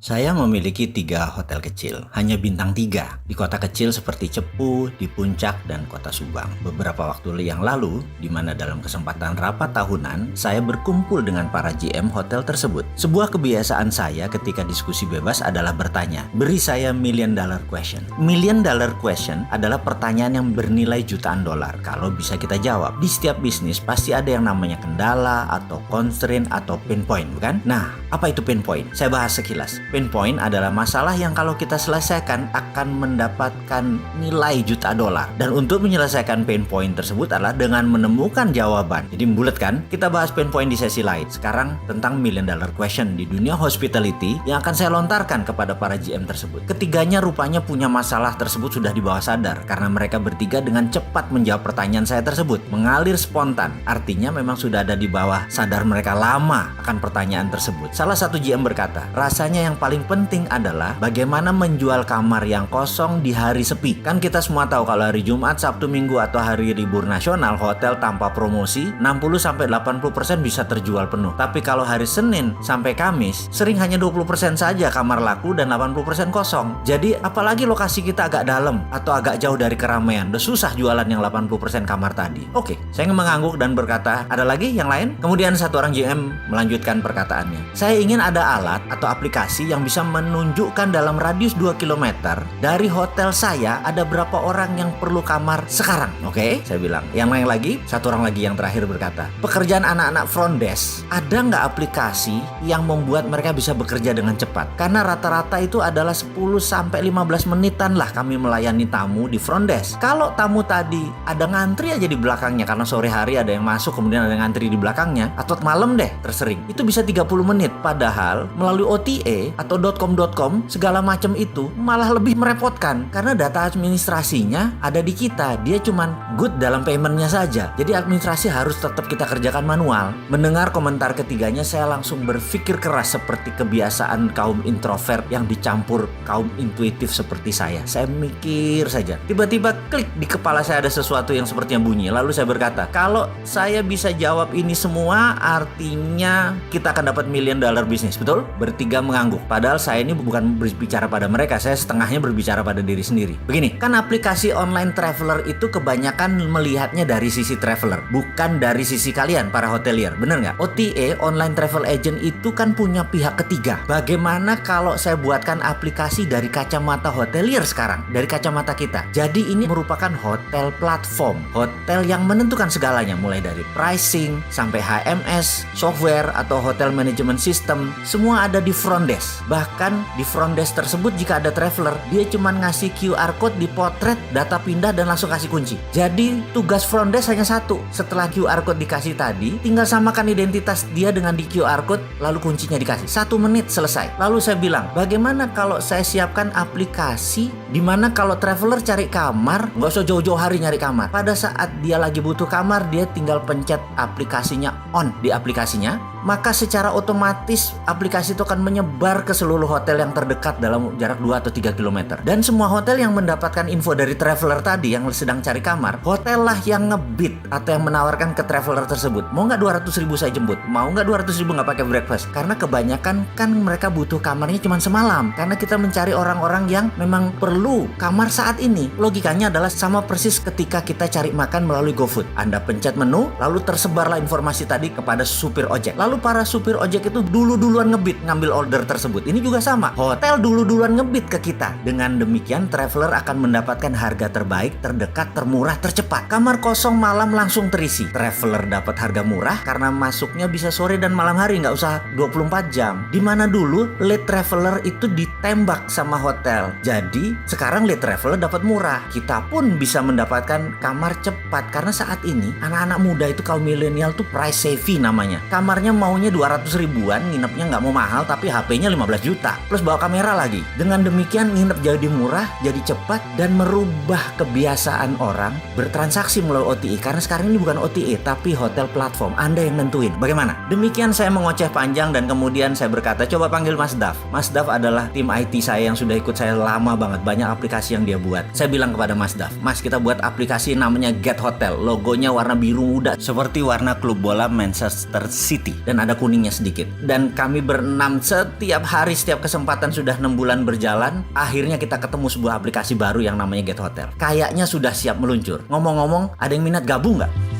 Saya memiliki 3 hotel kecil, hanya bintang 3, di kota kecil seperti Cepu, di Puncak, dan kota Subang. Beberapa waktu yang lalu, di mana dalam kesempatan rapat tahunan, saya berkumpul dengan para GM hotel tersebut. Sebuah kebiasaan saya ketika diskusi bebas adalah bertanya, beri saya million dollar question. Million dollar question adalah pertanyaan yang bernilai jutaan dolar. Kalau bisa kita jawab, di setiap bisnis pasti ada yang namanya kendala, atau constraint, atau pain point, bukan? Nah, apa itu pain point? Saya bahas sekilas. Pain point adalah masalah yang kalau kita selesaikan akan mendapatkan nilai juta dolar. Dan untuk menyelesaikan pain point tersebut adalah dengan menemukan jawaban. Jadi bulat kan? Kita bahas pain point di sesi lain. Sekarang tentang million dollar question di dunia hospitality yang akan saya lontarkan kepada para GM tersebut. Ketiganya rupanya punya masalah tersebut sudah di bawah sadar karena mereka bertiga dengan cepat menjawab pertanyaan saya tersebut. Mengalir spontan. Artinya memang sudah ada di bawah sadar mereka lama akan pertanyaan tersebut. Salah satu GM berkata, rasanya yang paling penting adalah bagaimana menjual kamar yang kosong di hari sepi. Kan kita semua tahu kalau hari Jumat, Sabtu, Minggu atau hari libur nasional, hotel tanpa promosi 60-80% bisa terjual penuh. Tapi kalau hari Senin sampai Kamis, sering hanya 20% saja kamar laku dan 80% kosong. Jadi apalagi lokasi kita agak dalam atau agak jauh dari keramaian, udah susah jualan yang 80% kamar tadi. Oke, saya mengangguk dan berkata, ada lagi yang lain? Kemudian satu orang GM melanjutkan perkataannya. Saya ingin ada alat atau aplikasi yang bisa menunjukkan dalam radius 2 km dari hotel saya ada berapa orang yang perlu kamar sekarang. Oke, saya bilang. Yang lain lagi, satu orang lagi yang terakhir berkata, pekerjaan anak-anak front desk, ada nggak aplikasi yang membuat mereka bisa bekerja dengan cepat? Karena rata-rata itu adalah 10-15 menitan lah kami melayani tamu di front desk. Kalau tamu tadi ada ngantri aja di belakangnya karena sore hari ada yang masuk kemudian ada yang ngantri di belakangnya, atau malam deh tersering, itu bisa 30 menit. Padahal melalui OTA atau .com segala macam itu malah lebih merepotkan karena data administrasinya ada di kita. Dia cuman good dalam paymentnya saja. Jadi administrasi harus tetap kita kerjakan manual. Mendengar komentar ketiganya, saya langsung berpikir keras seperti kebiasaan kaum introvert yang dicampur kaum intuitif seperti saya. Saya mikir saja. Tiba-tiba klik di kepala saya ada sesuatu yang sepertinya bunyi. Lalu saya berkata, kalau saya bisa jawab ini semua artinya kita akan dapat million dollar bisnis. Betul? Bertiga mengangguk. Padahal saya ini bukan berbicara pada mereka, saya setengahnya berbicara pada diri sendiri. Begini, kan aplikasi online traveler itu kebanyakan melihatnya dari sisi traveler, bukan dari sisi kalian para hotelier. Bener nggak? OTA, online travel agent, itu kan punya pihak ketiga. Bagaimana kalau saya buatkan aplikasi dari kacamata hotelier sekarang, dari kacamata kita? Jadi ini merupakan hotel platform, hotel yang menentukan segalanya, mulai dari pricing sampai HMS, software atau hotel management system, semua ada di front desk. Bahkan di front desk tersebut jika ada traveler, dia cuma ngasih QR code, dipotret, data pindah dan langsung kasih kunci. Jadi tugas front desk hanya satu. Setelah QR code dikasih tadi, tinggal samakan identitas dia dengan di QR code, lalu kuncinya dikasih. 1 menit selesai. Lalu saya bilang, bagaimana kalau saya siapkan aplikasi di mana kalau traveler cari kamar, nggak usah jauh-jauh hari nyari kamar. Pada saat dia lagi butuh kamar, dia tinggal pencet aplikasinya on di aplikasinya, maka secara otomatis aplikasi itu akan menyebar ke seluruh hotel yang terdekat dalam jarak 2 atau 3 km. Dan semua hotel yang mendapatkan info dari traveler tadi yang sedang cari kamar, hotel lah yang ngebid atau yang menawarkan ke traveler tersebut. Mau nggak 200.000 saya jemput? Mau nggak 200.000 nggak pakai breakfast? Karena kebanyakan kan mereka butuh kamarnya cuma semalam. Karena kita mencari orang-orang yang memang perlu kamar saat ini. Logikanya adalah sama persis ketika kita cari makan melalui GoFood. Anda pencet menu, lalu tersebarlah informasi tadi kepada supir ojek. Lalu para supir ojek itu duluan ngebid ngambil order tersebut. Ini juga sama. Hotel duluan ngebid ke kita. Dengan demikian traveler akan mendapatkan harga terbaik, terdekat, termurah, tercepat. Kamar kosong malam langsung terisi. Traveler dapat harga murah karena masuknya bisa sore dan malam hari, nggak usah 24 jam. Dimana dulu late traveler itu ditembak sama hotel. Jadi sekarang late traveler dapat murah. Kita pun bisa mendapatkan kamar cepat karena saat ini anak-anak muda itu kaum milenial tuh price savvy namanya. Kamarnya maunya 200 ribuan, nginepnya nggak mau mahal tapi HP-nya 15 juta. Plus bawa kamera lagi. Dengan demikian nginep jadi murah, jadi cepat, dan merubah kebiasaan orang bertransaksi melalui OTA. Karena sekarang ini bukan OTA tapi hotel platform. Anda yang nentuin. Bagaimana? Demikian saya mengoceh panjang dan kemudian saya berkata, coba panggil Mas Daf. Mas Daf adalah tim IT saya yang sudah ikut saya lama banget. Banyak aplikasi yang dia buat. Saya bilang kepada Mas Daf, Mas, kita buat aplikasi namanya Get Hotel. Logonya warna biru muda seperti warna klub bola Manchester City. dan ada kuningnya sedikit. Dan kami berenam setiap hari, setiap kesempatan sudah 6 bulan berjalan. Akhirnya kita ketemu sebuah aplikasi baru yang namanya Get Hotel. Kayaknya sudah siap meluncur. Ngomong-ngomong, ada yang minat gabung nggak?